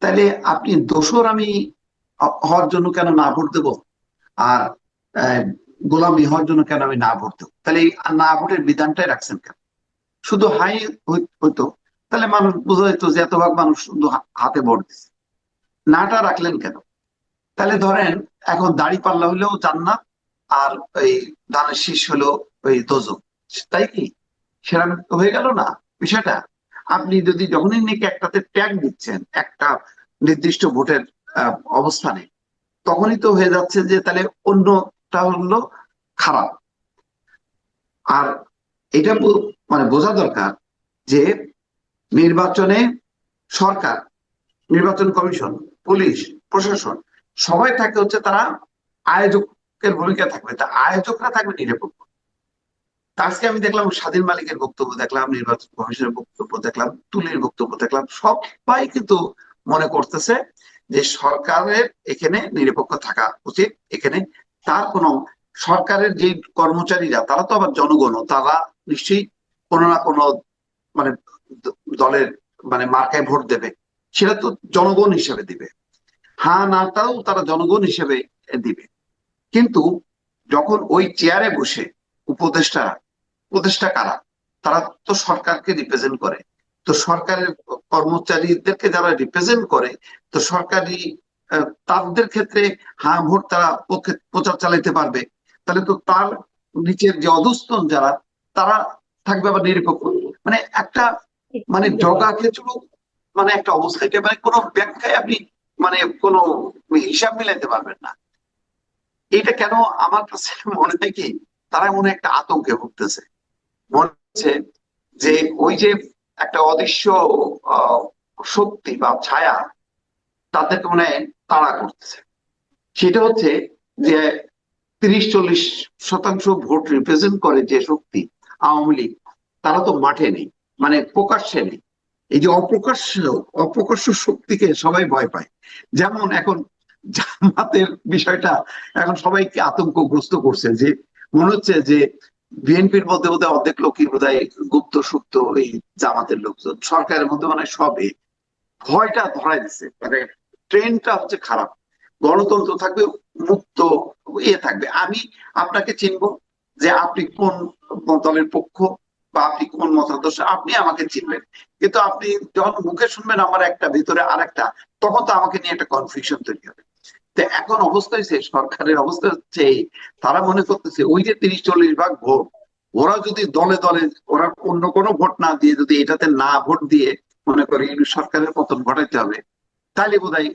তাহলে আপনি দোসর আমি হওয়ার জন্য কেন না ভোট দেবো? আর আহ, গোলামি হওয়ার জন্য কেন আমি না ভোট দেবো? তাহলে এই না ভোটের বিধানটাই রাখছেন কেন? শুধু হাই হইতো, তাহলে মানুষ বোঝা যেত যে এত ভাগ মানুষ শুধু হাতে ভোট দিচ্ছে। নাটা রাখলেন কেন? তাহলে ধরেন এখন দাড়ি পাল্লা হইলেও জান্নাত, আর ওই ধানের শীষ হলো ওই দোজক, তাই কি? সেরকম হয়ে গেল না বিষয়টা? আপনি যদি যখনই নাকি একটাতে ট্যাগ দিচ্ছেন একটা নির্দিষ্ট ভোটের অবস্থানে, তখনই তো হয়ে যাচ্ছে যে তাহলে অন্যটা হলো খারাপ। আর এটা মানে বোঝা দরকার যে নির্বাচনে সরকার, নির্বাচন কমিশন, পুলিশ, প্রশাসন সবাই থাকে হচ্ছে তারা আয়োজকের ভূমিকা থাকবে, তা আয়োজকরা থাকবে নিরপেক্ষ। তা আজকে আমি দেখলাম স্বাধীন মালিকের বক্তব্য দেখলাম, নির্বাচন কমিশনের বক্তব্য দেখলাম, তুলির বক্তব্য দেখলাম, সবাই কিন্তু মনে করতেছে যে সরকারের এখানে নিরপেক্ষ থাকা উচিত। এখানে তার কোনো সরকারের যে কর্মচারীরা তারা তো আবার জনগণ, তারা নিশ্চয়ই কোনো না কোনো মানে দলের মানে মার্কায় ভোট দেবে, সেটা তো জনগণ হিসেবে দিবে। হ্যাঁ নাটাও তারা জনগণ হিসেবে দিবে। কিন্তু যখন ওই চেয়ারে বসে উপদেষ্টা, উপদেষ্টা কারা? তারা তো সরকারকে রিপ্রেজেন্ট করে। তো সরকারের কর্মচারীদেরকে যারা রিপ্রেজেন্ট করে, তো সরকারি তাদের ক্ষেত্রে হ্যাঁ ভোট তারা পক্ষে প্রচার চালাইতে পারবে। তাহলে তো তার নিচের যে অধস্তন যারা, তারা থাকবে আবার নিরপেক্ষ। মানে একটা মানে জগা খেচুড়ো মানে একটা অবস্থা, এটা মানে কোনো ব্যাখ্যায় আপনি মানে কোনো হিসাব মিলাইতে পারবেন না। এটা কেন আমার কাছে মনে হয় কি, তারা মনে হয় একটা আতঙ্কে ভুগতেছে। মনে হচ্ছে যে ওই যে একটা অদৃশ্য আহ, শক্তি বা ছায়া তাদেরকে মনে হয় তাড়া করতেছে। সেটা হচ্ছে যে 30-40% ভোট রিপ্রেজেন্ট করে যে শক্তি আওয়ামী লীগ, তারা তো মাঠে নেই, মানে প্রকাশ্যে নেই। এই যে অপ্রকাশ্য শক্তিকে সবাই ভয় পায়। যেমন এখন জামাতের বিষয়টা এখন সবাইকে আতঙ্কগ্রস্ত করছে, যে মনে হচ্ছে যে বিএনপির মধ্যে বোধহয় অর্ধেক লোকই বোধহয় গুপ্ত সুপ্ত এই জামাতের লোকজন, সরকারের মধ্যে মানে সবে ভয়টা ধরাই দিচ্ছে। মানে ট্রেনটা হচ্ছে খারাপ। গণতন্ত্র থাকবে, মুক্ত থাকবে। আমি আপনাকে চিনবো যে আপনি কোন দলের পক্ষ বা আপনি কোন মতাদর্শ, আপনি আমাকে চিনবেন। কিন্তু আপনি যখন মুখে শুনবেন আমার একটা, ভিতরে আর একটা, তখন তো আমাকে নিয়ে একটা কনফিউশন তৈরি হবে। তো এখন অবস্থা হচ্ছে, সরকারের অবস্থা হচ্ছে তারা মনে করতেছে ওই যে 30-40 ভাগ ভোট, ওরা যদি দলে দলে, ওরা অন্য কোনো ভোট না দিয়ে যদি এটাতে না ভোট দিয়ে মনে করি সরকারের পতন ঘটাইতে হবে, তাহলে বোধহয়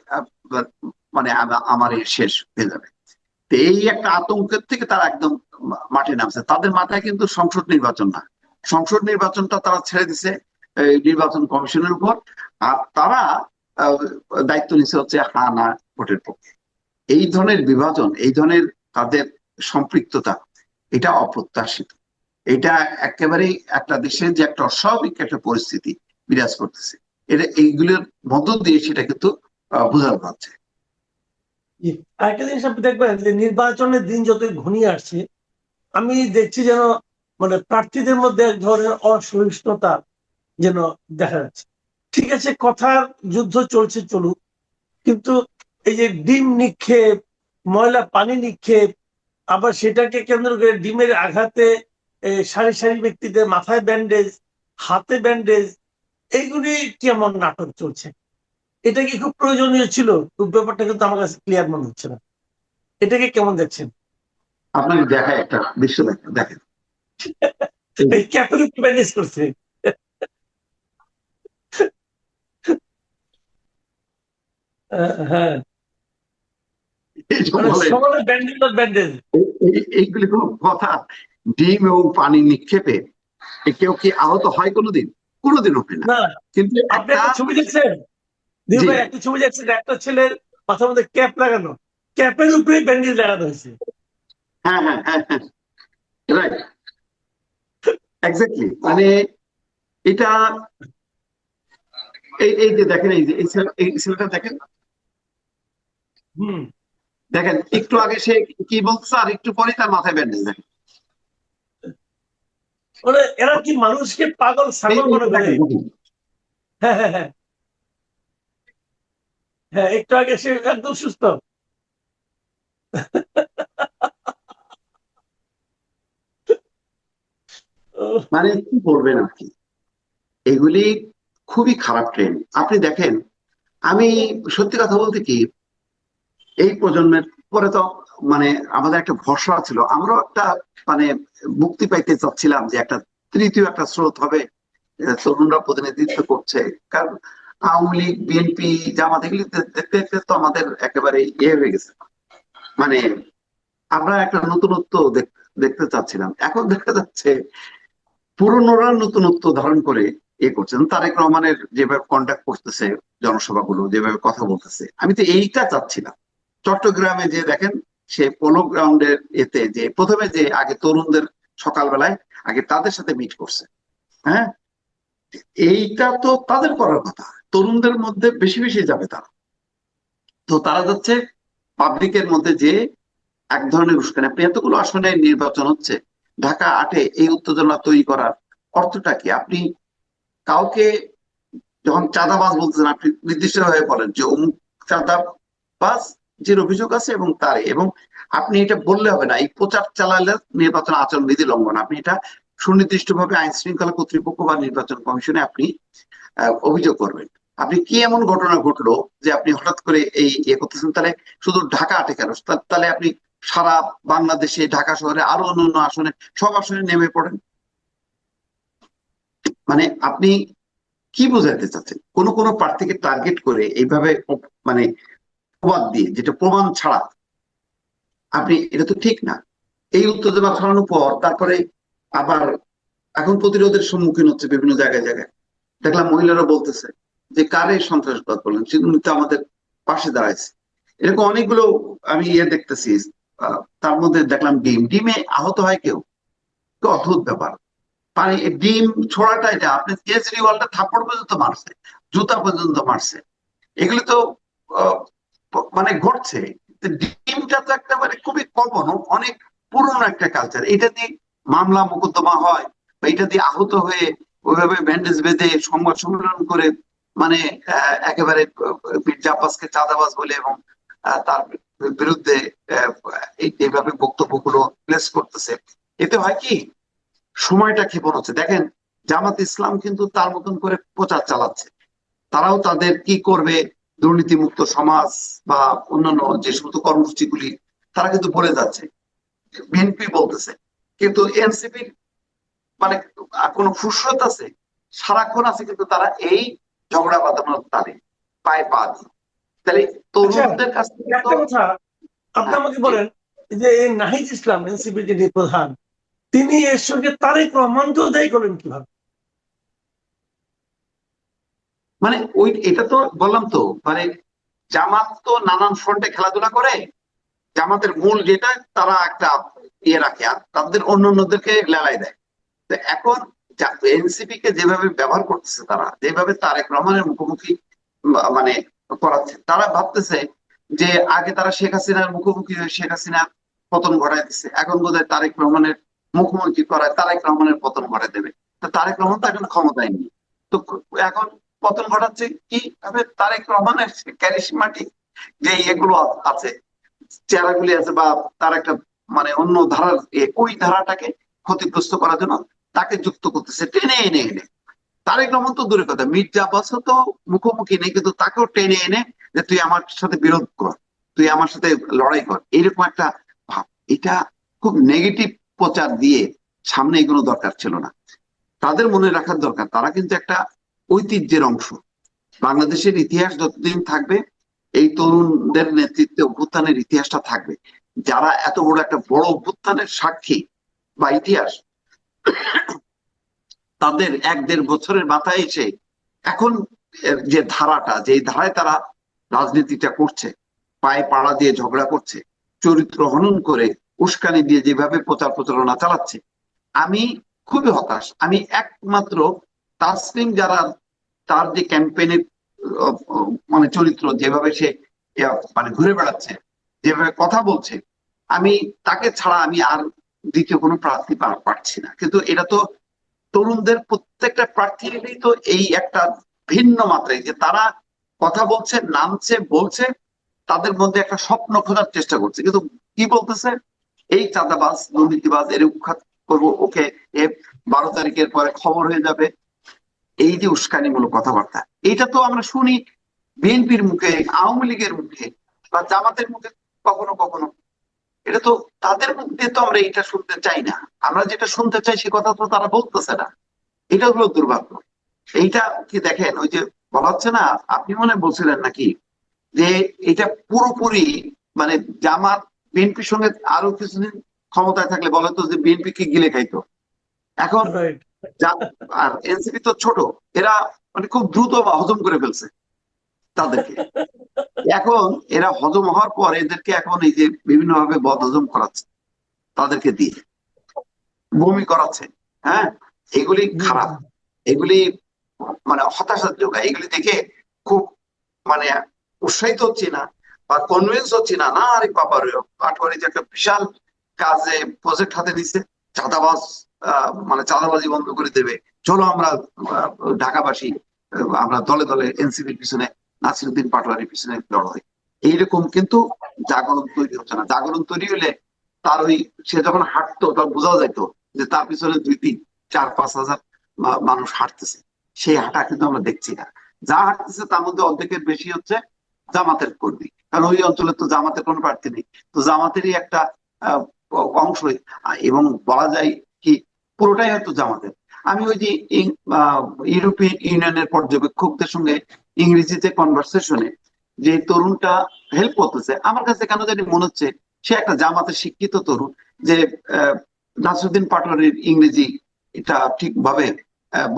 মানে আমার শেষ হয়ে যাবে। তো এই একটা আতঙ্কের থেকে তারা একদম মাঠে নামছে। তাদের মাথায় কিন্তু সংসদ নির্বাচন না, সংসদ নির্বাচনটা তারা ছেড়ে দিছে নির্বাচন কমিশনের উপর। আর তারা আহ, দায়িত্ব নিচ্ছে হচ্ছে হ্যাঁ না ভোটের পক্ষে। এই ধরনের বিভাজন, এই ধরনের তাদের সম্পৃক্ততা, এটা অপ্রত্যাশিত। এটা একেবারেই একটা দেশের যে একটা অস্বাভাবিক একটা পরিস্থিতি বিরাজ করতেছে, এটা এইগুলোর মধ্য দিয়ে সেটা কিন্তু বোঝানো যাচ্ছে। জি। আরেকটা জিনিস আপনি দেখবেন যে নির্বাচনের দিন যতই ঘনিয়ে আসছে, আমি দেখছি যেন মানে প্রার্থীদের মধ্যে এক ধরনের অসহিষ্ণুতা যেন দেখা যাচ্ছে। ঠিক আছে, কথার যুদ্ধ চলছে চলুক, কিন্তু এই যে ডিম নিক্ষেপ, ময়লা পানি নিক্ষেপ, আবার সেটাকে কেন্দ্র করে ডিমের আঘাতে সারি সারি ব্যক্তিদের মাথায় ব্যান্ডেজ, হাতে ব্যান্ডেজ, এইগুলি কেমন নাটক চলছে? এটা কি খুব প্রয়োজনীয় ছিল? খুব ব্যাপারটা কিন্তু আমার কাছে ক্লিয়ার মনে হচ্ছে না। এটাকে কেমন দেখছেন? আপনাকে দেখায় একটা দৃশ্য, দেখেন দেখেন। এই ক্যাথলিক ম্যানেজ করছে। হ্যাঁ, এই যে মানে বলেন, সমানে ব্যান্ডেজ আর ব্যান্ডেজ। এইগুলি কোনো কথা? ডিম এবং পানি নিক্ষেপে কেউ কি আহত হয় কোনোদিন? কোনোদিনও হয় না। না, কিন্তু আপনি একটা, একটা ছবি দেখছেন দিল জি, ভাই, একটা ছবি দেখছেন একটা ছেলের মাথার মধ্যে ক্যাপ লাগানো, ক্যাপের উপরে ব্যান্ডেজ লাগানো হয়েছে। হ্যাঁ হ্যাঁ হ্যাঁ হ্যাঁ, রাইট, এক্স্যাক্টলি। মানে এটা এই যে দেখেন, এই যে এই ছেলেটা দেখেন, হম। দেখেন একটু আগে সে কি বলছে, আর একটু পরে তার মাথায় ব্যান্ডেজ। দেখেন মানে এরা কি মানুষকে পাগল ছাগল মনে এইটা করে? দেখেন দেখেন। হ্যাঁ, হ্যাঁ, হ্যাঁ। হ্যাঁ, একটু আগে সে একদম সুস্থ। মানে কি বলবেন আর কি, এগুলি খুবই খারাপ ট্রেন্ড। আপনি দেখেন, আমি সত্যি কথা বলতে কি, এই প্রজন্মের পরে তো মানে আমাদের একটা ভরসা ছিল, আমরাও একটা মানে মুক্তি পাইতে চাচ্ছিলাম যে একটা তৃতীয় একটা স্রোত হবে, তরুণরা প্রতিনিধিত্ব করছে। কারণ আওয়ামী লীগ, বিএনপি, জামাত এগুলি দেখতে দেখতে তো আমাদের একেবারে ইয়ে হয়ে গেছে। মানে আমরা একটা নতুনত্ব দেখতে চাচ্ছিলাম, এখন দেখা যাচ্ছে পুরনোরা নতুনত্ব ধারণ করে এ করছেন। তারেক রহমানের যেভাবে কন্ট্যাক্ট করতেছে, জনসভাগুলো যেভাবে কথা বলতেছে, আমি তো এইটা চাচ্ছিলাম। চট্টগ্রামে যে দেখেন, সে পোলো গ্রাউন্ডের এতে যে প্রথমে যে আগে তরুণদের সকালবেলায় আগে তাদের সাথে মিট করছে, হ্যাঁ, এইটা তো তাদের করার কথা। তরুণদের মধ্যে বেশি বেশি যাবে তারা, তো তারা যাচ্ছে পাবলিকের মধ্যে যে এক ধরনের উস্কানি। আপনি এতগুলো আসনে নির্বাচন হচ্ছে, ঢাকা 8-এ এই উত্তেজনা তৈরি করার অর্থটা কি? আপনি কাউকে যখন চাঁদাবাজ বলতেছেন, আপনি নির্দিষ্ট ভাবে বলেন যে অমুক চাঁদাবাজ, যে অভিযোগ আছে এবং তারে, এবং আপনি এটা বললে হবে না, এই প্রচার চালালে নির্বাচন আচরণ বিধি লঙ্ঘন। আপনি এটা সুনির্দিষ্ট ভাবে আইন শৃঙ্খলা কর্তৃপক্ষ বা নির্বাচন কমিশনে আপনি অভিযোগ করবেন। আপনি কি এমন ঘটনা ঘটলো যে আপনি হঠাৎ করে এই ইয়ে করতেছেন? তাহলে শুধু ঢাকা 8-এ কেন, তাহলে আপনি সারা বাংলাদেশে ঢাকা শহরে আরো অন্যান্য আসনে, সব আসনে নেমে পড়েন। মানে আপনি কি বোঝাতে চাচ্ছেন? কোন কোন প্রার্থীকে টার্গেট করে এইভাবে মানে প্রবাদ দিয়ে, যেটা প্রমাণ ছাড়া আপনি, এটা তো ঠিক না। এই উত্তেজনা ছড়ানোর পর তারপরে আবার এখন প্রতিরোধের সম্মুখীন হচ্ছে বিভিন্ন জায়গায় জায়গায়। দেখলাম মহিলারা বলতেছে যে কারে সন্ত্রাসবাদ বললেন, সেগুলো তো আমাদের পাশে দাঁড়াইছে। এরকম অনেকগুলো আমি ইয়ে দেখতেছি। তার মধ্যে দেখলাম ডিমে আহত হয় কেউ, তো অদ্ভুত ব্যাপার। পানি ডিম ছোড়াটা, এটা আপনি কেজরিওয়ালটা থাপ্পড় পর্যন্ত মারছে, জুতা পর্যন্ত মারছে, এগুলি তো আহ, মানে ঘটছে। তো ডিমটা তো একটা মানে খুবই কমন, অনেক পুরনো একটা কালচার। এটা দিয়ে মামলা মোকদ্দমা হয়, বা এটা দিয়ে আহত হয়ে ওইভাবে ব্যান্ডেজ বেঁধে সংবাদ সম্মেলন করে, মানে একেবারে মির্জা আব্বাসকে চাঁদাবাজ বলে এবং তার বিরুদ্ধে আহ, এইভাবে বক্তব্যগুলো প্লেস করতেছে। এতে হয় কি, সময়টা ক্ষেপণ হচ্ছে। দেখেন, জামাত ইসলাম কিন্তু তার মতন করে প্রচার চালাচ্ছে, তারাও তাদের কি করবে, দুর্নীতিমুক্ত সমাজ বা অন্যান্য যে সমস্ত কর্মসূচিগুলি তারা কিন্তু বলে যাচ্ছে, বিএনপি বলতেছে। কিন্তু এনসিপির মানে কোনো ফুসরত আছে? সারাক্ষণ আছে, কিন্তু তারা এই ঝগড়া বাঁধানোর তালে পায়ে পা দিয়ে। তাহলে আচ্ছা, তরুণদের কাছ থেকে তো একটা কথা আপনি আমাকে বলেন, যে এই নাহিদ ইসলাম এনসিপি যিনি প্রধান, তিনি এর সঙ্গে তারেক রহমানকেও দায়ী করেন কিভাবে? মানে ওই এটা তো বললাম তো, মানে জামাত তো নানান ফ্রন্টে খেলাধুলা করে। জামাতের মূল যেটা, তারা একটা ইয়ে রাখে আর তাদের অন্যান্যদেরকে লেলাই দেয়। তো এখন এনসিপি কে যেভাবে ব্যবহার করতেছে, তারা যেভাবে তারেক রহমানের মুখোমুখি মানে করাচ্ছে, তারা ভাবতেছে যে আগে তারা শেখ হাসিনার মুখোমুখি হয়ে শেখ হাসিনার পতন ঘটায় দিচ্ছে, এখন বোধহয় তারেক রহমানের মুখোমুখি করায় তারেক রহমানের পতন ঘটায় দেবে। তো তারেক রহমান তো এখন ক্ষমতায় নেই, তো এখন পতন ঘটাচ্ছে কি ভাবে? তারেক রহমানের ক্যারিশমাটিক যে এগুলো আছে, চেহারাগুলি আছে, বা তার একটা মানে অন্য ধারার ওই ধারাটাকে ক্ষতিগ্রস্ত করার জন্য তাকে যুক্ত করতেছে টেনে এনে এনে। তারেক রহমান তো দূরের কথা, মির্জা আব্বাসও তো মুখোমুখি নেই, কিন্তু তাকেও টেনে এনে যে তুই আমার সাথে বিরোধ কর, তুই আমার সাথে লড়াই কর, এরকম একটা ভাব। এটা খুব নেগেটিভ প্রচার দিয়ে সামনে এগুলো দরকার ছিল না। তাদের মনে রাখার দরকার, তারা কিন্তু একটা ঐতিহ্যের অংশ। বাংলাদেশের ইতিহাস যতদিন থাকবে, এই তরুণদের নেতৃত্বে অভ্যুত্থানের ইতিহাসটা থাকবে। যারা এত বড় একটা বড় অভ্যুত্থানের সাক্ষী বা ইতিহাস, তাদের 1-1.5 বছরের মাথায় এসে এখন যে ধারাটা, যে ধারায় তারা রাজনীতিটা করছে, পায়ে পাড়া দিয়ে ঝগড়া করছে, চরিত্র হনন করে, উস্কানি দিয়ে যেভাবে প্রচার প্রচারণা চালাচ্ছে, আমি খুবই হতাশ। আমি একমাত্র তাসলিম, যারা তার যে ক্যাম্পেইনের মানে চরিত্র, যেভাবে সে মানে ঘুরে বেড়াচ্ছে, যেভাবে কথা বলছে, আমি তাকে ছাড়া আমি আর দ্বিতীয় কোনো প্রার্থী পাচ্ছি না। কিন্তু এটা তো তরুণদের প্রত্যেকটা প্রার্থীরই তো এই একটা ভিন্ন মাত্রায়, যে তারা কথা বলছে, নামছে, বলছে, তাদের মধ্যে একটা স্বপ্ন খোঁজার চেষ্টা করছে, কিন্তু কি বলতেছে, এই চাঁদাবাজ দুর্নীতিবাজ এর উৎখাত করবো, ওকে এ 12 তারিখের পরে খবর হয়ে যাবে। এই যে উস্কানিমূলক কথাবার্তা, এটা তো আমরা শুনি বিএনপির মুখে, আওয়ামী লীগের মুখে, বা জামাতের মুখে কখনো কখনো। এটা তো তাদের মুখ দিয়ে তো আমরা এটা শুনতে চাই না। আমরা যেটা শুনতে চাই সে কথা তো তারা বলতেছে না। এটা হলো দুর্ভাগ্য। এইটা কি দেখেন, ওই যে বলা হচ্ছে না, আপনি মনে হয় বলছিলেন নাকি যে এটা পুরোপুরি মানে জামাত বিএনপির সঙ্গে আরো কিছুদিন ক্ষমতায় থাকলে বলে তো যে বিএনপি কে গিলে খাইতো। এখন রাইট। আর এনসিপি তো ছোট, এরা মানে খুব দ্রুত হজম করে ফেলছে তাদেরকে। এখন এরা হজম হওয়ার পর এদেরকে এখন এই যে বিভিন্ন ভাবে বদ হজম করাচ্ছে তাদেরকে দিয়ে, বমি করাচ্ছে। হ্যাঁ, এগুলি খারাপ, এগুলি মানে হতাশার যোগায়। এগুলি দেখে খুব মানে উৎসাহিত হচ্ছি না বা কনভিন্স হচ্ছি না। না আরে বাবা রে, পাটোয়ারি যে একটা বিশাল কাজে প্রজেক্ট হাতে নিচ্ছে, চাঁদাবাজ মানে চাঁদাবাজি বন্ধ করে দেবে, চলো আমরা ঢাকাবাসী আমরা দলে দলে এনসিপির পিছনে, নাসিরুদ্দিন পাটোয়ারির পিছনে লড়াই। এইরকম কিন্তু জাগরণ তৈরি হচ্ছে না। জাগরণ তৈরি হলে তার ওই, সে যখন হাঁটতো তখন বোঝা যেত যে তার পিছনে 2, 3, 4, 5 হাজার মানুষ হাঁটতেছে। সেই হাঁটা কিন্তু আমরা দেখছি না। যা হাঁটতেছে তার মধ্যে অর্ধেকের বেশি হচ্ছে জামাতের কর্মী, কারণ ওই অঞ্চলে তো জামাতের কোনো প্রার্থী নেই। তো জামাতেরই একটা আহ, অংশই, এবং বলা যায় কি পুরোটাই হয়তো জামাতের। আমি ওই যে ইউরোপিয়ান ইউনিয়নের পর্যবেক্ষকদের সঙ্গে ইংরেজিতে কনভারসেশনে যে তরুণটা হেল্প করতেছে, আমার কাছে কেন জানি মনে হচ্ছে সে একটা জামাতের শিক্ষিত তরুণ, যে নাসিরুদ্দিন পাটোয়ারির ইংরেজি এটা ঠিকভাবে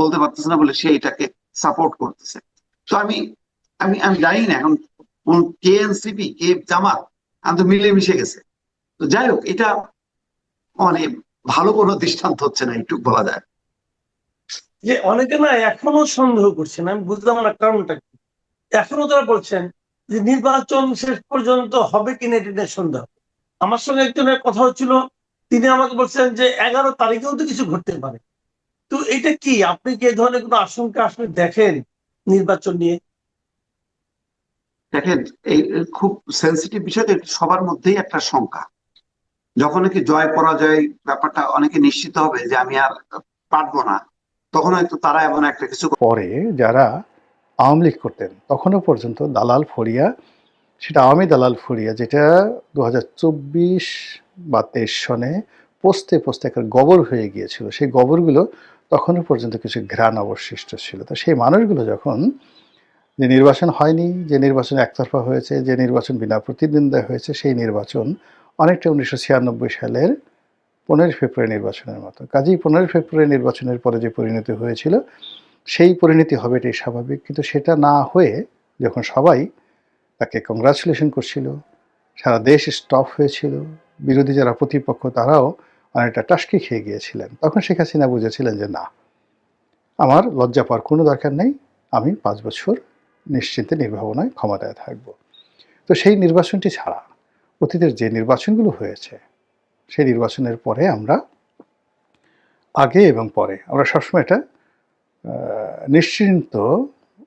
বলতে পারতেছে না বলে সে এটাকে সাপোর্ট করতেছে। তো আমি আমি আমি জানি না এখন কোন কে এনসিপি কে জামাত, আমি তো মিলেমিশে গেছে। তো যাই হোক, এটা মানে ভালো কোনো দৃষ্টান্ত হচ্ছে না, একটু বলা যায়। যে অনেকে না এখনো সন্দেহ করছেন, আমি বুঝলাম না কারণটা কি। এখনো তারা বলছেন যে নির্বাচন শেষ পর্যন্ত হবে কিনা এটা নিয়ে সন্দেহ। আমার সঙ্গে একজনের কথা হচ্ছিল, তিনি আমাকে বলছেন যে 11 তারিখেও তো কিছু ঘটতে পারে। তো এটা কি, আপনি কি এই ধরনের কোনো আশঙ্কা আসলে দেখেন নির্বাচন নিয়ে? দেখেন, এই খুব সেন্সিটিভ বিষয়, তো সবার মধ্যেই একটা শঙ্কা। যখন নাকি জয় পরাজয় ব্যাপারটা অনেকে নিশ্চিত হবে যে আমি আর পারবো না, তখন হয়তো তারা এমন একটা কিছু পরে যারা আওয়ামী লীগ করতেন তখনও পর্যন্ত দালাল ফড়িয়া, সেটা আওয়ামী দালাল ফড়িয়া, যেটা 2024 বা 23 সনে পোস্তে পোস্তে একটা গবর হয়ে গিয়েছিল, সেই গবরগুলো তখনও পর্যন্ত কিছু ঘ্রাণ অবশিষ্ট ছিল। তো সেই মানুষগুলো যখন, যে নির্বাচন হয়নি, যে নির্বাচন একতরফা হয়েছে, যে নির্বাচন বিনা প্রতিদ্বন্দ্বিতায় হয়েছে, সেই নির্বাচন অনেকটা 1996 সালের 15 ফেব্রুয়ারি নির্বাচনের মতো। কাজেই 15 ফেব্রুয়ারি নির্বাচনের পরে যে পরিণতি হয়েছিল সেই পরিণতি হবে, এটাই স্বাভাবিক। কিন্তু সেটা না হয়ে যখন সবাই তাকে কংগ্রাচুলেশন করছিল, সারা দেশ স্টপ হয়েছিল, বিরোধী যারা প্রতিপক্ষ তারাও অনেকটা টাসকি খেয়ে গিয়েছিলেন, তখন শেখ হাসিনা বুঝেছিলেন যে না, আমার লজ্জা পাওয়ার কোনো দরকার নেই, আমি 5 বছর নিশ্চিন্তে নির্ভাবনায় ক্ষমতায় থাকব। তো সেই নির্বাচনটি ছাড়া অতীতের যে নির্বাচনগুলো হয়েছে, সেই নির্বাচনের পরে আমরা, আগে এবং পরে আমরা সবসময় এটা নিশ্চিন্ত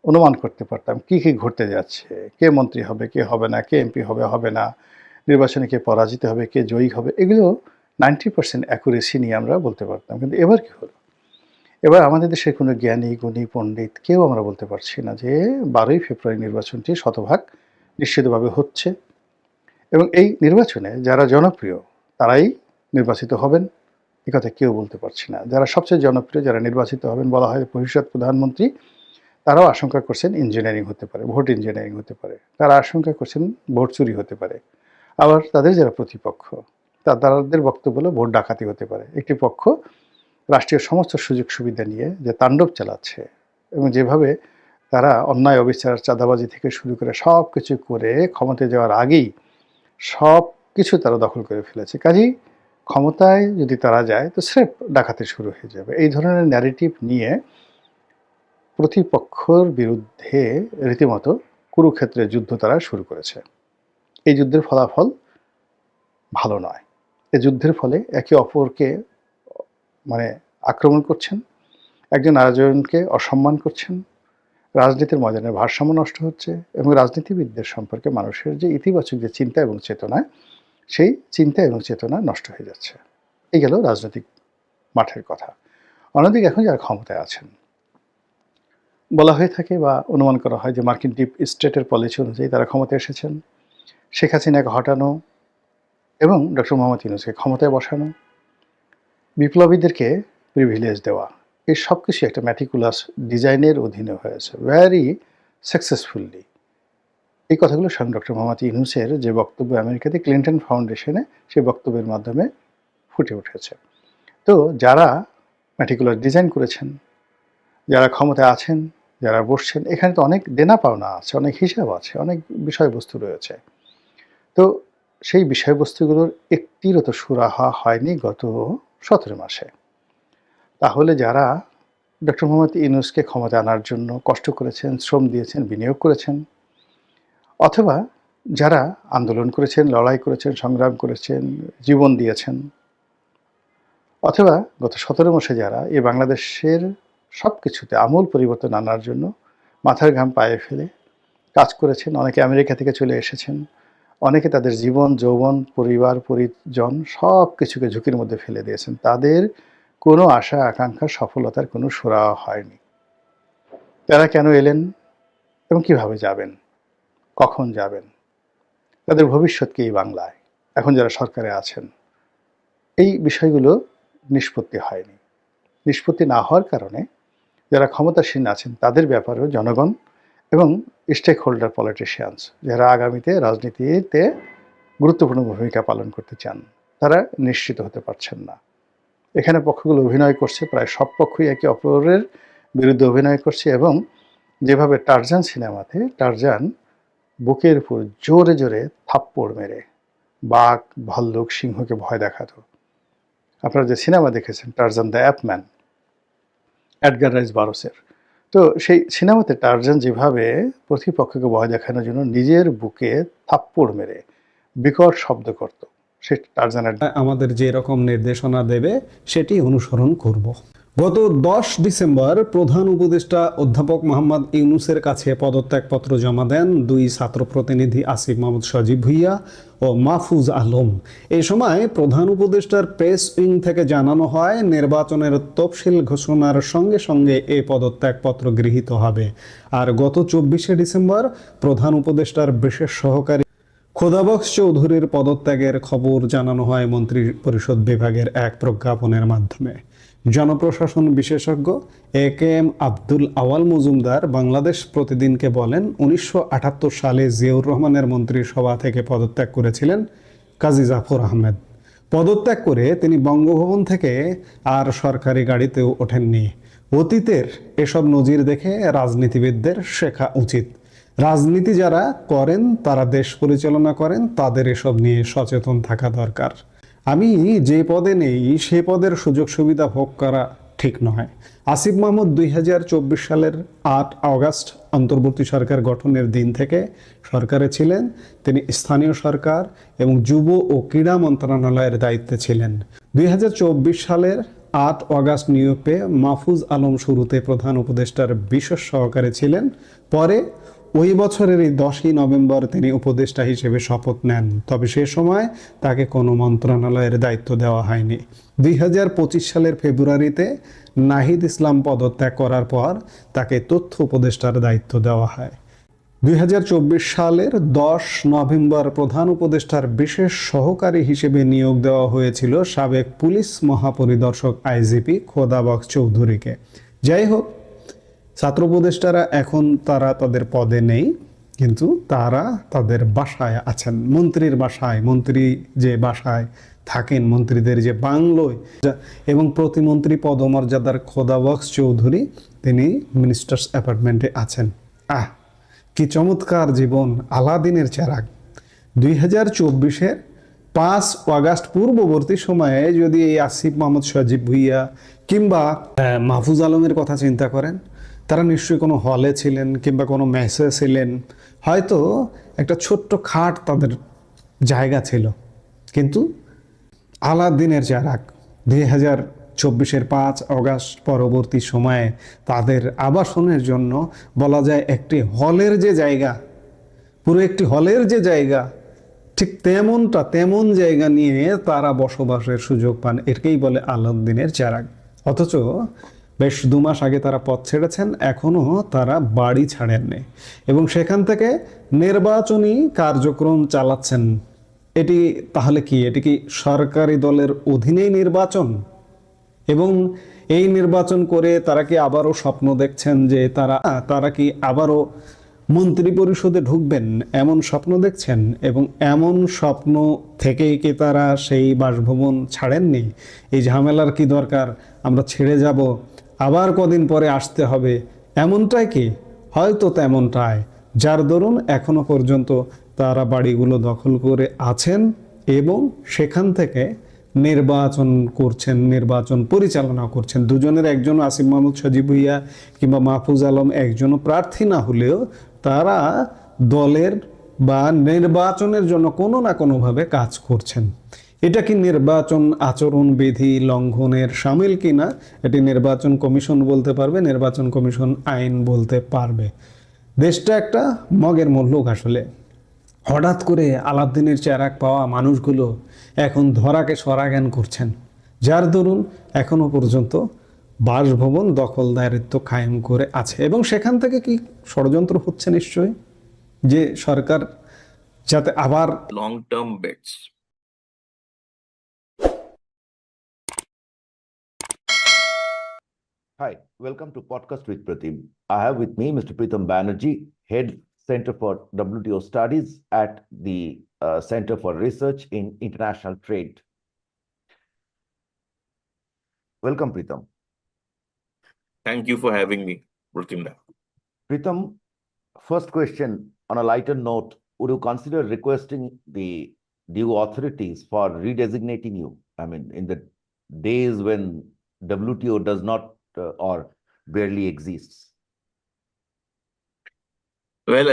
অনুমান করতে পারতাম কি কি ঘটতে যাচ্ছে, কে মন্ত্রী হবে, কে হবে না, কে এমপি হবে, হবে না, নির্বাচনে কে পরাজিত হবে, কে জয়ী হবে, এগুলো 90% অ্যাকুরেসি নিয়ে আমরা বলতে পারতাম। কিন্তু এবার কি হলো, এবার আমাদের দেশের কোনো জ্ঞানী গুণী পণ্ডিত কেউ আমরা বলতে পারছি না যে 12ই ফেব্রুয়ারি নির্বাচনটি শতভাগ নিশ্চিতভাবে হচ্ছে, এবং এই নির্বাচনে যারা জনপ্রিয় তারাই নির্বাচিত হবেন, এ কথা কেউ বলতে পারছি না। যারা সবচেয়ে জনপ্রিয়, যারা নির্বাচিত হবেন, বলা হয় ভবিষ্যৎ প্রধানমন্ত্রী, তারাও আশঙ্কা করছেন ইঞ্জিনিয়ারিং হতে পারে, ভোট ইঞ্জিনিয়ারিং হতে পারে। তারা আশঙ্কা করছেন ভোট চুরি হতে পারে। আবার তাদের যারা প্রতিপক্ষ, তাদের বক্তব্য হলো ভোট ডাকাতি হতে পারে। একটি পক্ষ রাষ্ট্রীয় সমস্ত সুযোগ সুবিধা নিয়ে যে তাণ্ডব চালাচ্ছে, এবং যেভাবে তারা অন্যায় অবিচার চাঁদাবাজি থেকে শুরু করে সব কিছু করে ক্ষমতায় যাওয়ার আগেই সব কিছু তারা দখল করে ফেলেছে। কাজেই ক্ষমতায় যদি তারা যায় তো স্রেফ ডাকাতি শুরু হয়ে যাবে। এই ধরনের ন্যারেটিভ নিয়ে প্রতিপক্ষর বিরুদ্ধে রীতিমতো কুরুক্ষেত্রের যুদ্ধ তারা শুরু করেছে। এই যুদ্ধের ফলাফল ভালো নয়। এই যুদ্ধের ফলে একে অপরকে মানে আক্রমণ করছেন, একজন আরেকজনকে অসম্মান করছেন, রাজনীতির ময়দানের ভারসাম্য নষ্ট হচ্ছে এবং রাজনীতিবিদদের সম্পর্কে মানুষের যে ইতিবাচক যে চিন্তা এবং চেতনা, সেই চিন্তা এবং চেতনা নষ্ট হয়ে যাচ্ছে। এই গেল রাজনৈতিক মাঠের কথা। অন্যদিকে এখন যারা ক্ষমতায় আছেন, বলা হয়ে থাকে বা অনুমান করা হয় যে মার্কিন ডিপ স্টেটের পলিসি অনুযায়ী তারা ক্ষমতায় এসেছেন। শেখ হাসিনাকে হটানো এবং ডক্টর মোহাম্মদ ইউনূসকে ক্ষমতায় বসানো, বিপ্লবীদেরকে প্রিভিলেজ দেওয়া, এই সব কিছু একটা ম্যাটিকুলাস ডিজাইনের অধীনে হয়েছে ভেরি সাকসেসফুলি। এই কথাগুলো স্বয়ং ডক্টর মোহাম্মদ ইউনূসের যে বক্তব্য আমেরিকাতে ক্লিন্টন ফাউন্ডেশনে, সেই বক্তব্যের মাধ্যমে ফুটে উঠেছে। তো যারা ম্যাটিকুলাস ডিজাইন করেছেন, যারা ক্ষমতায় আছেন, যারা বসছেন, এখানে তো অনেক দেনা পাওনা আছে, অনেক হিসাব আছে, অনেক বিষয়বস্তু রয়েছে। তো সেই বিষয়বস্তুগুলোর একটিরও তো সুরাহা হয়নি গত 17 মাসে। তাহলে যারা ডক্টর মোহাম্মদ ইউনূসকে ক্ষমতা আনার জন্য কষ্ট করেছেন, শ্রম দিয়েছেন, বিনিয়োগ করেছেন, অথবা যারা আন্দোলন করেছেন, লড়াই করেছেন, সংগ্রাম করেছেন, জীবন দিয়েছেন, অথবা গত 17 মাসে যারা এই বাংলাদেশের সব কিছুতে আমূল পরিবর্তন আনার জন্য মাথার ঘাম পায়ে ফেলে কাজ করেছেন, অনেকে আমেরিকা থেকে চলে এসেছেন, অনেকে তাদের জীবন, যৌবন, পরিবার, পরিজন সব কিছুকে ঝুঁকির মধ্যে ফেলে দিয়েছেন, তাদের কোনো আশা আকাঙ্ক্ষা সফলতার কোনো সুরাহা হয়নি। তারা কেন এলেন এবং কিভাবে যাবেন, কখন যাবেন, তাদের ভবিষ্যৎ কি এই বাংলায়, এখন যারা সরকারে আছেন, এই বিষয়গুলো নিষ্পত্তি হয়নি। নিষ্পত্তি না হওয়ার কারণে যারা ক্ষমতাসীন আছেন তাদের ব্যাপারেও জনগণ এবং স্টেক হোল্ডার পলিটিশিয়ানস, যারা আগামীতে রাজনীতিতে গুরুত্বপূর্ণ ভূমিকা পালন করতে চান, তারা নিশ্চিত হতে পারছেন না। এখানে পক্ষগুলো অভিনয় করছে, প্রায় সব পক্ষই একে অপরের বিরুদ্ধে অভিনয় করছে, এবং যেভাবে টারজান সিনেমাতে টারজান বুকের উপর জোরে জোরে থাপ্পড় মেরে বাঘ, ভাল্লুক, সিংহকে ভয় দেখাতো। আপনারা যে সিনেমা দেখেছেন টারজান দ্য অ্যাপম্যান, এডগার রাইস বারোসের, তো সেই সিনেমাতে টারজান যেভাবে প্রতিপক্ষকে ভয় দেখানোর জন্য নিজের বুকে থাপ্পড় মেরে বিকট শব্দ করত, সে টারজানের আমাদের যে রকম নির্দেশনা দেবে সেটি অনুসরণ করব। গত 10 ডিসেম্বর প্রধান উপদেষ্টা অধ্যাপক মোহাম্মদ ইউনূসের কাছে পদত্যাগপত্র জমা দেন দুই ছাত্র প্রতিনিধি আসিফ মাহমুদ সজীব ভুঁইয়া ও মাহফুজ আলম। এই সময় প্রধান উপদেষ্টার প্রেস উইং থেকে জানানো হয়, নির্বাচনের তফসিল ঘোষণার সঙ্গে সঙ্গে এই পদত্যাগপত্র গৃহীত হবে। আর গত 24 ডিসেম্বর প্রধান উপদেষ্টার বিশেষ সহকারী খোদাবক্স চৌধুরীর পদত্যাগের খবর জানানো হয় মন্ত্রী পরিষদ বিভাগের এক প্রজ্ঞাপনের মাধ্যমে। জনপ্রশাসন বিশেষজ্ঞ এ.কে.এম. আব্দুল আওয়াল মজুমদার বাংলাদেশ প্রতিদিনকে বলেন, 1978 সালে জিয়াউর রহমানের মন্ত্রিসভা থেকে পদত্যাগ করেছিলেন কাজী জাফর আহমেদ। পদত্যাগ করে তিনি বঙ্গভবন থেকে আর সরকারি গাড়িতেও ওঠেননি। অতীতের এসব নজির দেখে রাজনীতিবিদদের শেখা উচিত। রাজনীতি যারা করেন, তারা দেশ পরিচালনা করেন, তাদের এসব নিয়ে সচেতন থাকা দরকার। আমি যে পদে নেই সে পদের সুযোগ সুবিধা ভোগ করা ঠিক নয়। আসিফ মাহমুদ 2024 সালের 8 আগস্ট অন্তর্বর্তী সরকার গঠনের দিন থেকে সরকারে ছিলেন। তিনি স্থানীয় সরকার এবং যুব ও ক্রীড়া মন্ত্রণালয়ের দায়িত্বে ছিলেন। 2024 সালের 8 আগস্ট নিয়োগ পেয়ে মাহফুজ আলম শুরুতে প্রধান উপদেষ্টার বিশেষ সহকারী ছিলেন। পরে ওই বছরের এই 10ই নভেম্বর তিনি উপদেষ্টা হিসেবে শপথ নেন। তবে সে সময় তাকে কোনো মন্ত্রণালয়ের দায়িত্ব দেওয়া হয়নি। 2025 সালের ফেব্রুয়ারিতে নাহিদ ইসলাম পদত্যাগ করার পর তাকে তথ্য উপদেষ্টার দায়িত্ব দেওয়া হয়। 2024 সালের 10 নভেম্বর প্রধান উপদেষ্টার বিশেষ সহকারী হিসেবে নিয়োগ দেওয়া হয়েছিল সাবেক পুলিশ মহাপরিদর্শক আইজিপি খোদাবক্স চৌধুরীকে। যাই হোক, ছাত্র উপদেষ্টারা এখন তারা তাদের পদে নেই, কিন্তু তারা তাদের বাসায় আছেন, মন্ত্রীর বাসায়। মন্ত্রী যে বাসায় থাকেন, মন্ত্রীদের যে বাংলোয়, এবং প্রতিমন্ত্রী পদমর্যাদার খোদাবক্স চৌধুরী তিনি মিনিস্টার্স অ্যাপার্টমেন্টে আছেন। কি চমৎকার জীবন, আলাদিনের চেরাগ। 2024-এর 5 আগস্ট পূর্ববর্তী সময়ে যদি এই আসিফ মাহমুদ সজীব ভুঁইয়া কিংবা মাহফুজ আলমের কথা চিন্তা করেন, তারা নিশ্চয়ই কোনো হলে ছিলেন কিংবা কোনো মেসে ছিলেন, হয়তো একটা ছোট্ট খাট তাদের জায়গা ছিল। কিন্তু আলাদিনের চেরাগ 24-এর 5 অগাস্ট পরবর্তী সময়ে তাদের আবাসনের জন্য বলা যায় একটি হলের যে জায়গা, পুরো একটি হলের যে জায়গা, ঠিক তেমন জায়গা নিয়ে তারা বসবাসের সুযোগ পান। এটাকেই বলে আলাউদ্দিনের চেরাগ। অথচ বেশ 2 মাস আগে তারা পথ ছেড়েছেন, এখনো তারা বাড়ি ছাড়েননি এবং সেখান থেকে নির্বাচনী কার্যক্রম চালাচ্ছেন। এটি তাহলে কি, এটি কি সরকারি দলের অধীনেই নির্বাচন? এবং এই নির্বাচন করে তারা কি আবারও স্বপ্ন দেখছেন যে তারা কি আবারও মন্ত্রী পরিষদে ঢুকবেন, এমন স্বপ্ন দেখছেন? এবং এমন স্বপ্ন থেকেই কি তারা সেই বাসভবন ছাড়েননি? এই ঝামেলার কি দরকার, আমরা ছেড়ে যাব, আবার কদিন পরে আসতে হবে, এমনটাই কি? হয়তো তেমনটাই, যার দরুন এখনো পর্যন্ত তারা বাড়িগুলো দখল করে আছেন এবং সেখান থেকে নির্বাচন করছেন, নির্বাচন পরিচালনা করছেন। দুজনের একজন আসিফ মাহমুদ সজীব ভুঁইয়া কিংবা মাহফুজ আলম একজনও প্রার্থী না হলেও তারা দলের বা নির্বাচনের জন্য কোনো না কোনোভাবে কাজ করছেন। এটা কি নির্বাচন আচরণবিধি লঙ্ঘনের সামিল কিনা এটি নির্বাচন কমিশন বলতে পারবে, নির্বাচন কমিশন আইন বলতে পারবে। দেশটা একটা মগের মুল্লুক আসলে। হঠাৎ করে আলাউদ্দিনের চেরাগ পাওয়া মানুষগুলো এখন ধরাকে সরাজ্ঞান করছেন, যার দরুন এখনো পর্যন্ত বাসভবন দখলদারিত্ব কায়েম করে আছে। এবং সেখান থেকে কি ষড়যন্ত্র হচ্ছে নিশ্চয়ই, যে সরকার যাতে আবার long-term bets. Hi, welcome to Podcast with Pratim. I have with me Mr. Pritam Banerjee, Head Center for WTO Studies at the Center for Research in International Trade. Welcome, Pritam. Thank you for having me, Pratimda. Pritam, first question on a lighter note, would you consider requesting the due authorities for redesignating you? I mean, in the days when WTO does not or barely exists. Well,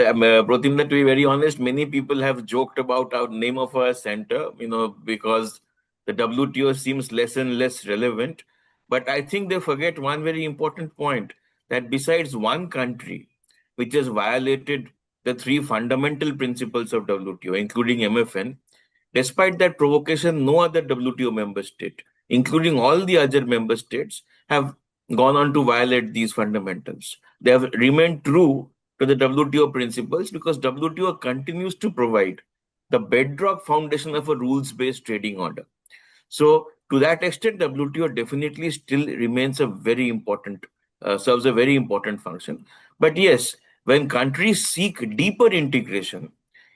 Pratimda, to be very honest, many people have joked about our name of our center, because the WTO seems less and less relevant. But I think they forget one very important point, that besides one country, which has violated the 3 fundamental principles of WTO, including MFN, despite that provocation, no other WTO member state, including all the other member states, have gone on to violate these fundamentals. They have remained true to the WTO principles because WTO continues to provide the bedrock foundation of a rules-based trading order. So to that extent, WTO definitely still remains a very important, serves a very important function. But yes, when countries seek deeper integration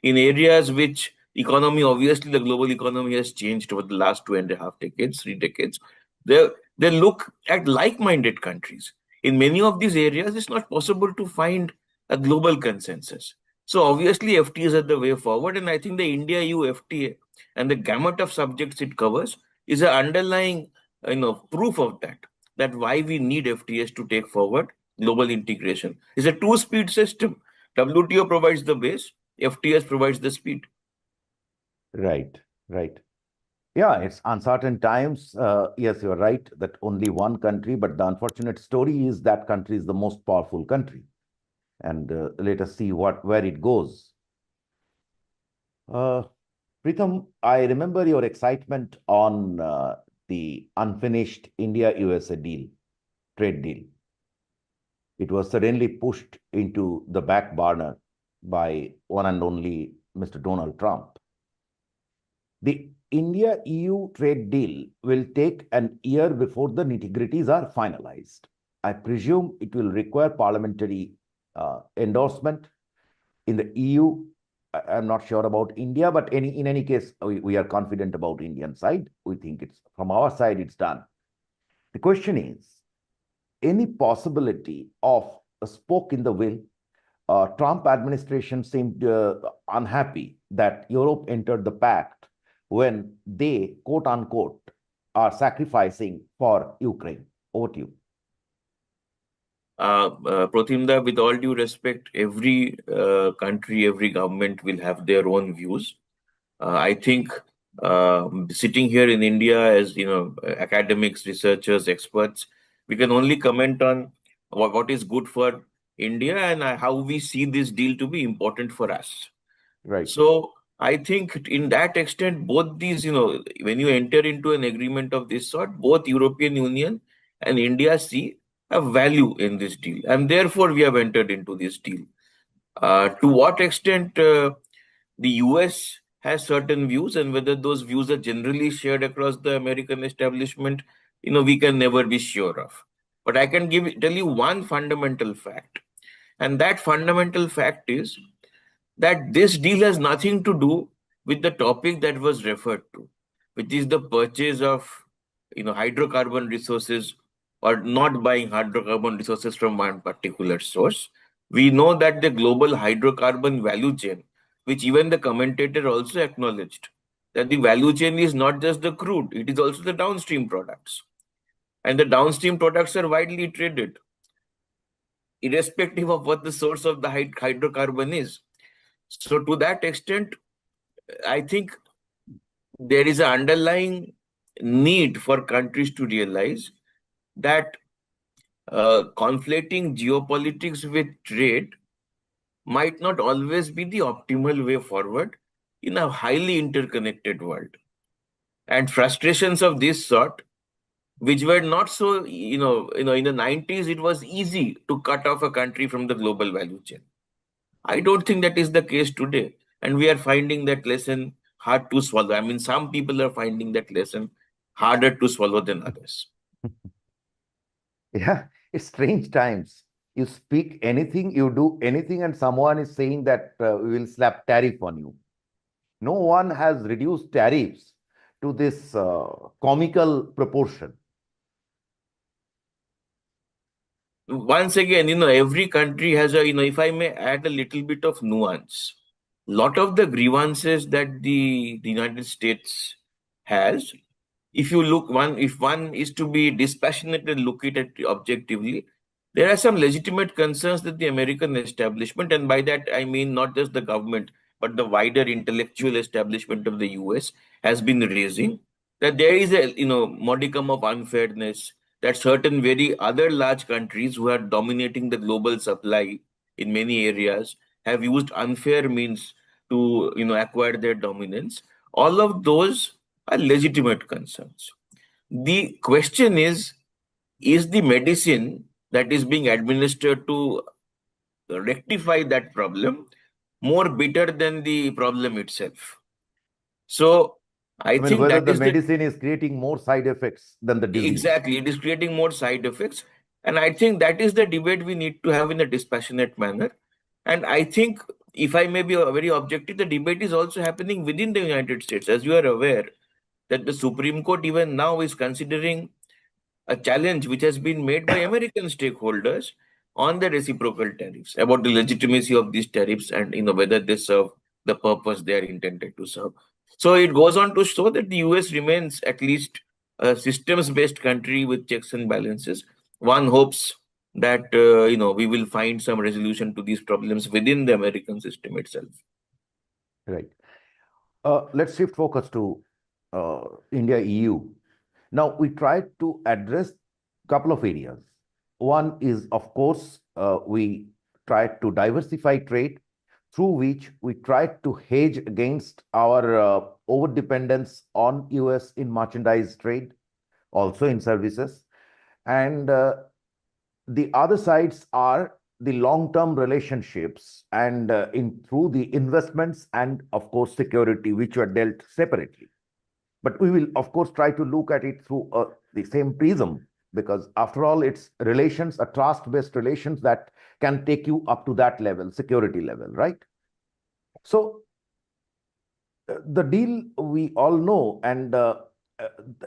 in areas which economy, obviously the global economy has changed over the last 2.5 decades, 3 decades, they look at like-minded countries. In many of these areas, it's not possible to find a global consensus. So obviously FTAs are the way forward, and I think the India-EU FTA and the gamut of subjects it covers is an underlying proof of that why we need FTAs to take forward global integration. It's a 2-speed system. WTO provides the base, FTAs provides the speed. Right, right. Yeah, it's uncertain times. Yes, you're right that only one country, but the unfortunate story is that country is the most powerful country. And let us see where it goes. Pritam, I remember your excitement on the unfinished India-USA deal, trade deal. It was suddenly pushed into the back burner by one and only Mr. Donald Trump. The India-EU trade deal will take an year before the nitty-gritties are finalized. I presume it will require parliamentary endorsement in the EU. I'm not sure about India, but in any case, we are confident about Indian side. We think it's from our side, it's done. The question is, any possibility of a spoke in the wheel? Trump administration seemed unhappy that Europe entered the pact when they, quote unquote, are sacrificing for Ukraine. Over to you. Pratimda, with all due respect, every country, every government will have their own views. I think Sitting here in India as academics, researchers, experts, we can only comment on what is good for India and how we see this deal to be important for us. Right. So I think in that extent, both these, when you enter into an agreement of this sort, both European Union and India see a value in this deal, and therefore we have entered into this deal. To what extent the US has certain views and whether those views are generally shared across the American establishment, we can never be sure of. But I can tell you one fundamental fact, and that fundamental fact is that this deal has nothing to do with the topic that was referred to, which is the purchase of hydrocarbon resources or not buying hydrocarbon resources from one particular source. We know that the global hydrocarbon value chain, which even the commentator also acknowledged, that the value chain is not just the crude, it is also the downstream products. And the downstream products are widely traded, irrespective of what the source of the hydrocarbon is. So to that extent, I think there is an underlying need for countries to realize that conflating geopolitics with trade might not always be the optimal way forward in a highly interconnected world. And frustrations of this sort, which were not so, in the 90s, it was easy to cut off a country from the global value chain. I don't think that is the case today. And we are finding that lesson hard to swallow. I mean, some people are finding that lesson harder to swallow than others. Yeah, it's strange times. You speak anything, you do anything, and someone is saying that we will slap tariff on you. No one has reduced tariffs to this comical proportion. Once again, every country has if I may add a little bit of nuance, lot of the grievances that the United States has, if one is to be dispassionate and look at it objectively, there are some legitimate concerns that the American establishment, and by that I mean not just the government, but the wider intellectual establishment of the US has been raising, that there is a modicum of unfairness, that certain very other large countries who are dominating the global supply in many areas have used unfair means to acquire their dominance. All of those are legitimate concerns. The question is the medicine that is being administered to rectify that problem more bitter than the problem itself? So I I mean, think whether that the is the medicine is creating more side effects than the disease. exactly, it is creating more side effects, and I think that is the debate we need to have in a dispassionate manner. And I think, if I may be very objective, the debate is also happening within the United States. As you are aware, that the Supreme Court even now is considering a challenge which has been made by American stakeholders on the reciprocal tariffs, about the legitimacy of these tariffs and whether they serve the purpose they are intended to serve. So it goes on to show that the US remains at least a systems-based country with checks and balances. One hopes that we will find some resolution to these problems within the American system itself. Right. Let's shift focus to India EU. Now, we tried to address a couple of areas. One is, of course, we tried to diversify trade, through which we tried to hedge against our overdependence on US in merchandise trade, also in services. And the other sides are the long-term relationships and through the investments and, of course, security, which were dealt separately. But we will, of course, try to look at it through the same prism, because after all, it's relations, a trust-based relations that can take you up to that level, security level, right? So the deal we all know, and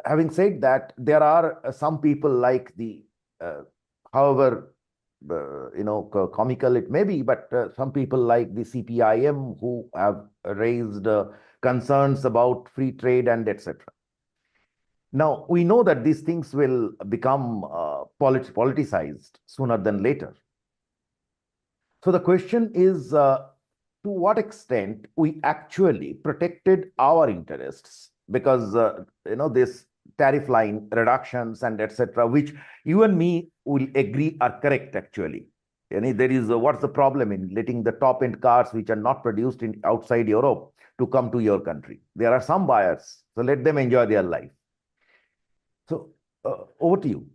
having said that, there are some people like the, however, comical it may be, but some people like the CPIM who have raised concerns about free trade and etc. Now, we know that these things will become politicized sooner than later. So the question is, to what extent we actually protected our interests? because this tariff line reductions and etc., which you and me will agree are correct actually. There is what's the problem in letting the top end cars which are not produced in outside Europe to come to your country? There are some buyers, so let them enjoy their life. So over to you.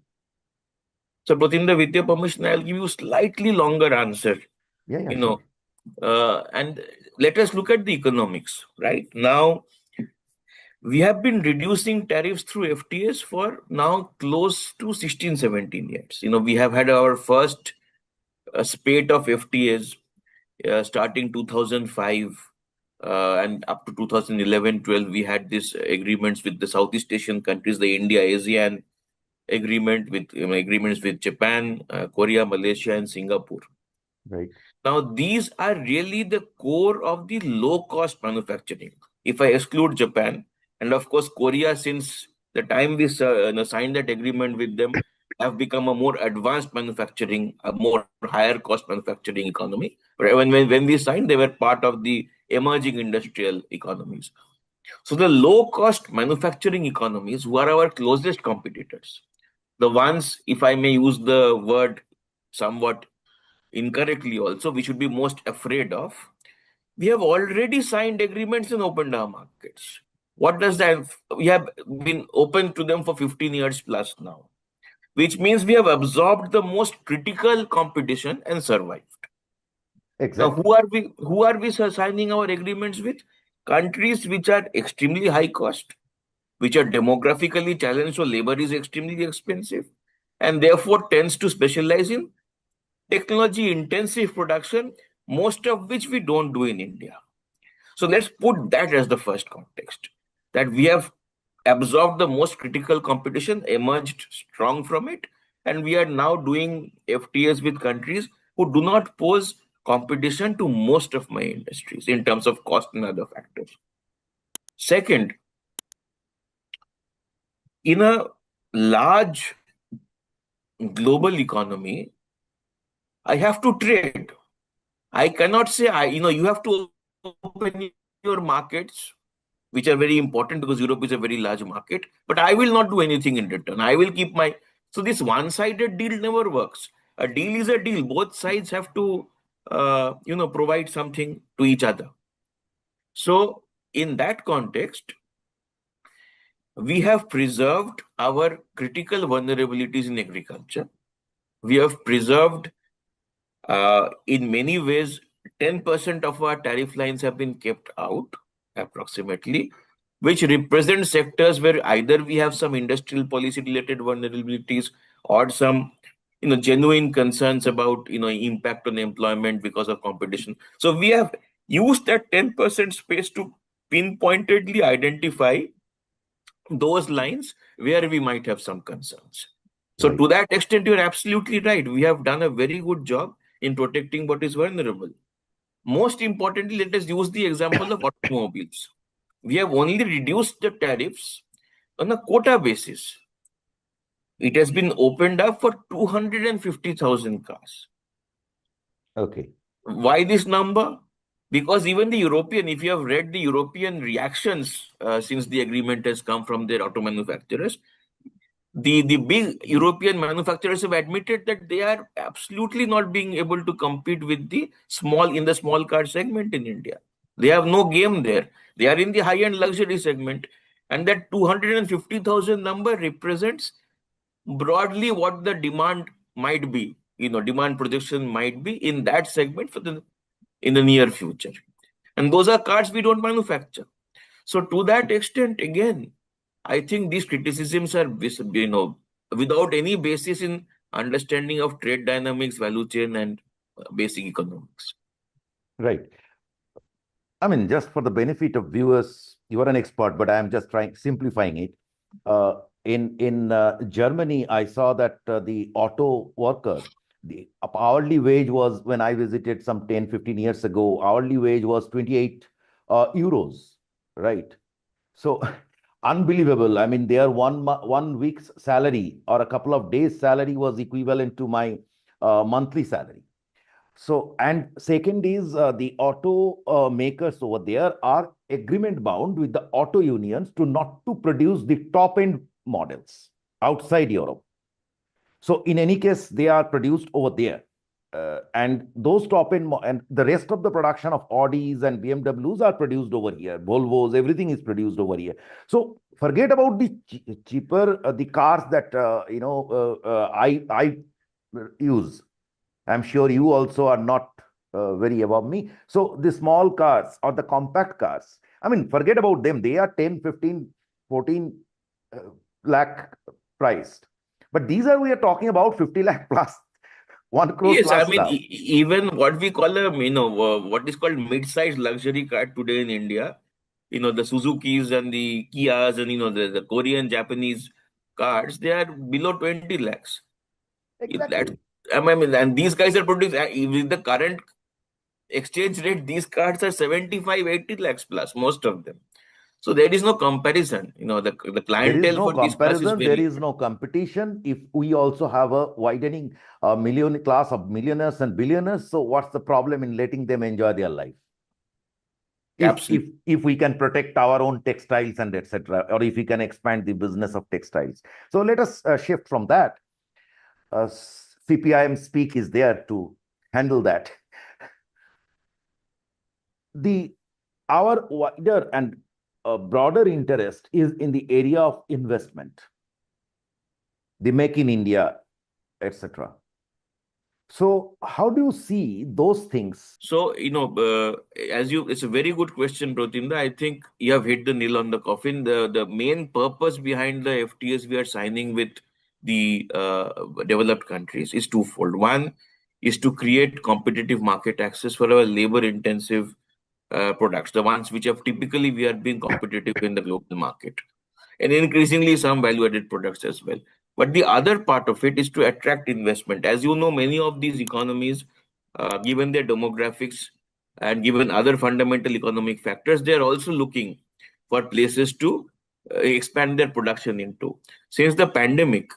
So, Pratimda, with your permission, I'll give you a slightly longer answer. Yeah, You sure. know, and let us look at the economics. Right now, we have been reducing tariffs through FTAs for now close to 16, 17 years. We have had our first spate of FTAs starting 2005 and up to 2011-12. We had these agreements with the Southeast Asian countries, the India ASEAN agreement with agreements with Japan, Korea, Malaysia, and Singapore. Right. Now, these are really the core of the low-cost manufacturing. If I exclude Japan, and of course Korea, since the time we signed that agreement with them, have become a more advanced manufacturing, a more higher cost manufacturing economy. But when we signed, they were part of the emerging industrial economies. So the low-cost manufacturing economies, who are our closest competitors, the ones, if I may use the word somewhat incorrectly also, we should be most afraid of, we have already signed agreements and opened our markets. What does that? We have been open to them for 15 years plus now, which means we have absorbed the most critical competition and survived. Now, Exactly. who are we signing our agreements with? Countries which are extremely high cost, which are demographically challenged, so labor is extremely expensive, and therefore tends to specialize in technology intensive production, most of which we don't do in India. So let's put that as the first context, that we have absorbed the most critical competition, emerged strong from it, and we are now doing FTAs with countries who do not pose competition to most of my industries in terms of cost and other factors. Second, in a large global economy, I have to trade. I cannot say, you have to open your markets, which are very important because Europe is a very large market, but I will not do anything in return. I will keep my. So this one-sided deal never works. A deal is a deal. Both sides have to, provide something to each other. So in that context, we have preserved our critical vulnerabilities in agriculture. We have preserved, in many ways, 10% of our tariff lines have been kept out, approximately, which represent sectors where either we have some industrial policy related vulnerabilities or some genuine concerns about impact on employment because of competition. So we have used that 10% space to pinpointedly identify those lines where we might have some concerns. So Right. to that extent, you're absolutely right. We have done a very good job in protecting what is vulnerable. Most importantly, let us use the example of automobiles. We have only reduced the tariffs on a quota basis. It has been opened up for 250,000 cars. Okay. Why this number? Because even the European, if you have read the European reactions since the agreement has come from their auto manufacturers, the big European manufacturers have admitted that they are absolutely not being able to compete with the small car segment in India. They have no game there. They are in the high-end luxury segment, and that 250,000 number represents broadly what the demand might be. Demand projection might be in that segment in the near future, and those are cars we don't manufacture. So to that extent, again, I think these criticisms are, without any basis in understanding of trade dynamics, value chain, and basic economics. Right. I mean, just for the benefit of viewers, you are an expert, but I am just simplifying it. In Germany, I saw that the auto worker, the hourly wage was, when I visited some 10, 15 years ago, hourly wage was 28 euros, right? So unbelievable. I mean, their one week's salary or a couple of days' salary was equivalent to my monthly salary. So, and second is the auto makers over there are agreement bound with the auto unions to not to produce the top end models outside Europe. So, in any case, they are produced over there. And those top end and the rest of the production of Audis and BMWs are produced over here. Volvos, everything is produced over here. So forget about the cheaper the cars that I use. I'm sure you also are not very above me. So the small cars or the compact cars, I mean, forget about them. They are 10, 15, 14 lakh priced. But these are, we are talking about 50 lakh plus, 1 crore Yes, I plus mean, now. even what we call a, what is called mid-sized luxury car today in India, the Suzukis and the Kias and, the Korean, Japanese cars, they are below 20 lakhs. That, Exactly. I mean, and these guys are producing, with the current exchange rate, these cars are 75, 80 lakhs plus, most of them. So there is no comparison. The There is clientele no for these cars is comparison. There very. is no competition. If we also have a widening million class of millionaires and billionaires, so what's the problem in letting them enjoy their life? Absolutely. If we can protect our own textiles and etc., or if we can expand the business of textiles. So let us shift from that. CPIM Speak is there to handle that. Our wider and broader interest is in the area of investment, the Make in India, etc. So how do you see those things? So, it's a very good question, Pratimda. I think you have hit the nail on the coffin. The main purpose behind the FTAs we are signing with the developed countries is twofold. One is to create competitive market access for our labor-intensive products, the ones which have typically we are being competitive in the global market, and increasingly some value-added products as well. But the other part of it is to attract investment. As you know, many of these economies, given their demographics and given other fundamental economic factors, they are also looking for places to expand their production into. Since the pandemic,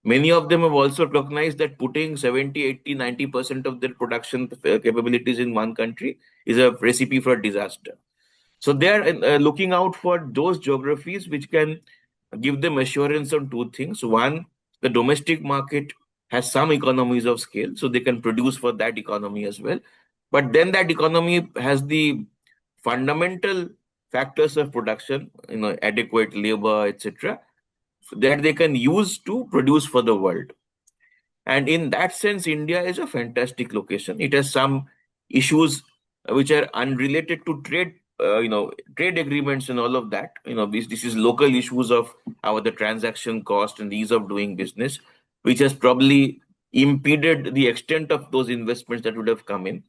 many of them have also recognized that putting 70, 80, 90% of their production capabilities in one country is a recipe for disaster. So they are looking out for those geographies which can give them assurance on two things. One, the domestic market has some economies of scale, so they can produce for that economy as well. But then that economy has the fundamental factors of production, adequate labor, etc., that they can use to produce for the world. And in that sense, India is a fantastic location. It has some issues which are unrelated to trade, trade agreements and all of that. This is local issues of our the transaction cost and ease of doing business, which has probably impeded the extent of those investments that would have come in.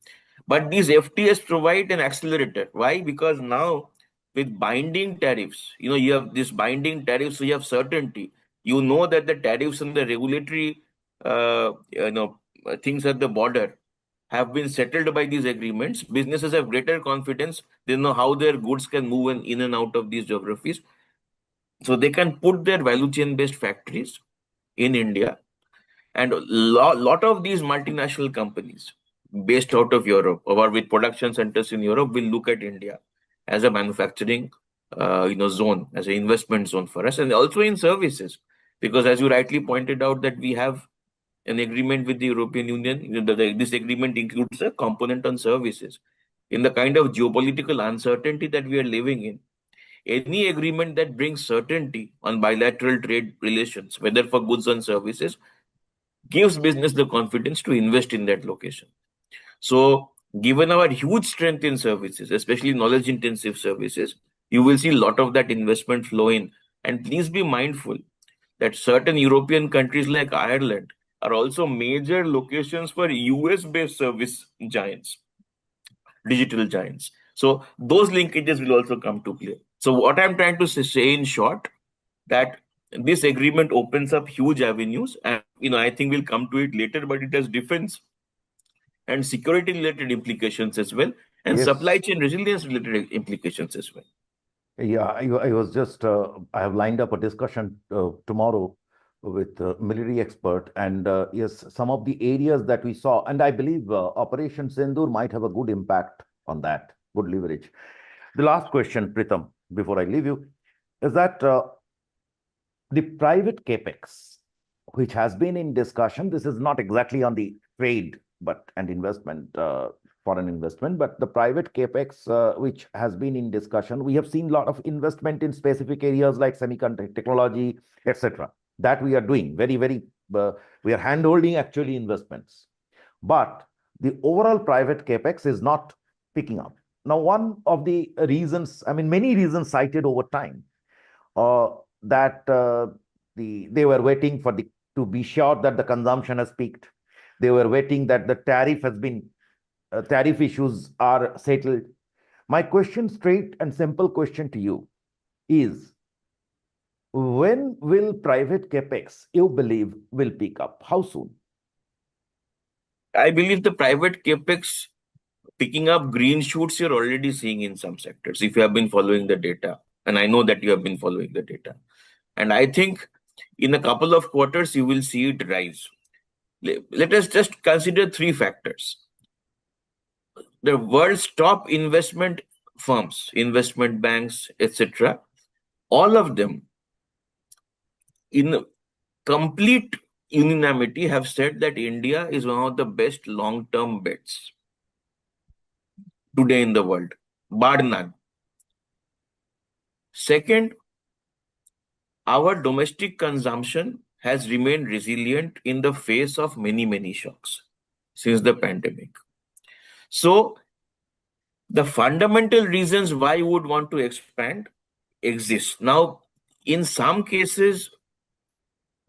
But these FTAs provide an accelerator. Why? Because now with binding tariffs, you have this binding tariffs, so you have certainty. You know that the tariffs and the regulatory things at the border have been settled by these agreements. Businesses have greater confidence. They know how their goods can move in and out of these geographies. So they can put their value chain based factories in India. And a lot of these multinational companies based out of Europe or with production centers in Europe will look at India as a manufacturing zone, as an investment zone for us, and also in services. Because as you rightly pointed out, that we have an agreement with the European Union. This agreement includes a component on services. In the kind of geopolitical uncertainty that we are living in, any agreement that brings certainty on bilateral trade relations, whether for goods and services, gives business the confidence to invest in that location. So, given our huge strength in services, especially knowledge intensive services, you will see a lot of that investment flow in. And please be mindful that certain European countries like Ireland are also major locations for US based service giants, digital giants. So those linkages will also come to play. So what I'm trying to say in short, that this agreement opens up huge avenues, and I think we'll come to it later, but it has defense and security related implications as well, and supply Yes. chain resilience related implications as well. Yeah, I was just, I have lined up a discussion tomorrow with military expert, and yes, some of the areas that we saw, and I believe Operation Sindoor might have a good impact on that, good leverage. The last question, Pritam, before I leave you, is that the private capex, which has been in discussion, this is not exactly on the trade and investment, foreign investment, but the private capex, which has been in discussion, we have seen a lot of investment in specific areas like semiconductor technology, etc. That we are doing we are hand-holding actually investments, but the overall private capex is not picking up. Now, one of the reasons, I mean, many reasons cited over time, that they were waiting to be sure that the consumption has peaked. They were waiting that the tariff issues are settled. My question, straight and simple question to you is, when will private capex, you believe, will pick up? How soon? I believe the private capex picking up green shoots you're already seeing in some sectors, if you have been following the data. And I know that you have been following the data. And I think in a couple of quarters, you will see it rise. Let us just consider three factors. The world's top investment firms, investment banks, etc., all of them in complete unanimity have said that India is one of the best long-term bets today in the world, bar none. Second, our domestic consumption has remained resilient in the face of many shocks since the pandemic. So the fundamental reasons why you would want to expand exist. Now, in some cases,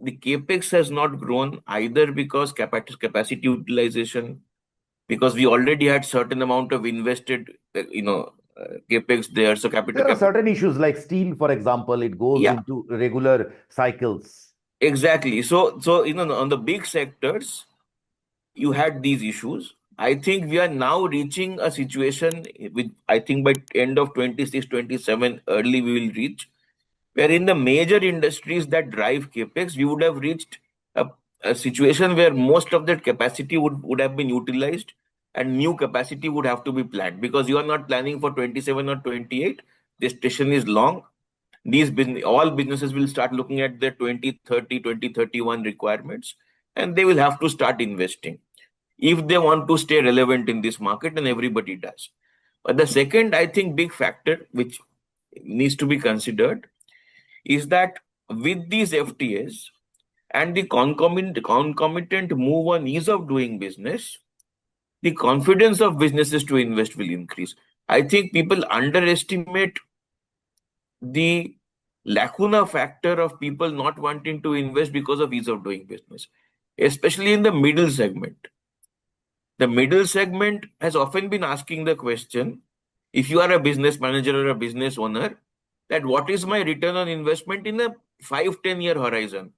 the capex has not grown either because capacity utilization, because we already had certain amount of invested, capex there. So There are certain issues like steel, for example, it goes into regular cycles. Exactly. So on the big sectors, you had these issues. I think we are now reaching a situation with, I think by end of 26, 27, early we will reach, where in the major industries that drive capex, we would have reached a situation where most of that capacity would have been utilized and new capacity would have to be planned, because you are not planning for 27 or 28. The station is long. All businesses will start looking at their 2030, 2031 requirements, and they will have to start investing if they want to stay relevant in this market, and everybody does. But the second, I think, big factor which needs to be considered is that with these FTAs and the concomitant move on ease of doing business, the confidence of businesses to invest will increase. I think people underestimate the lacuna factor of people not wanting to invest because of ease of doing business, especially in the middle segment. The middle segment has often been asking the question, if you are a business manager or a business owner, that what is my return on investment in a 5-10 year horizon?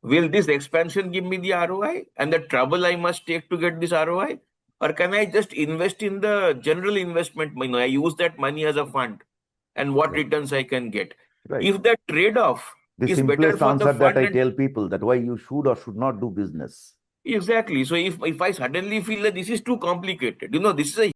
Will this expansion give me the ROI and the trouble I must take to get this ROI? Or can I just invest in the general investment? I use that money as a fund, and what returns I can get. Right. If that trade-off The is better simplest for the answer that fund I tell people, that why you should or should not do business. exactly. So if I suddenly feel that this is too complicated, this is a